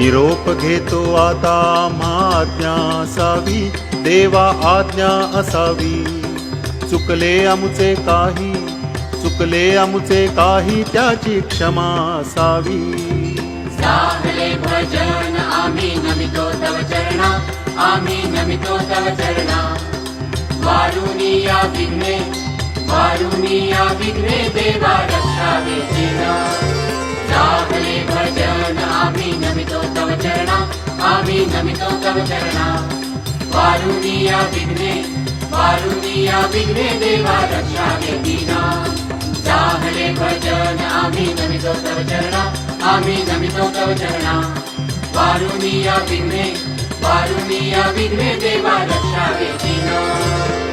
निरोप घेतो आता आज्ञा असावी, देवा आज्ञा असावी। चुकले आमुचे काही, चुकले आमुचे काही, त्याची क्षमा असावी। साहले भजन आम्ही नमितो तव चरणा, आम्ही नमितो तव चरणा। वारुणी या विघ्ने, वारुणी या विघ्ने, देवा रक्षावे जीना। साहले भजन आम्ही नमितो तव चरणा, आम्ही नमितो तव चरणा। वारुणी या विघ्ने, वारुणी या विघ्ने, देवा रक्षावे जीना। साहले भजन आम्ही नमितो तव चरणा, आम्ही नमितो तव चरणा। वारुणी या विघ्ने, वारुणी या विघ्ने, देवा रक्षावे जीना।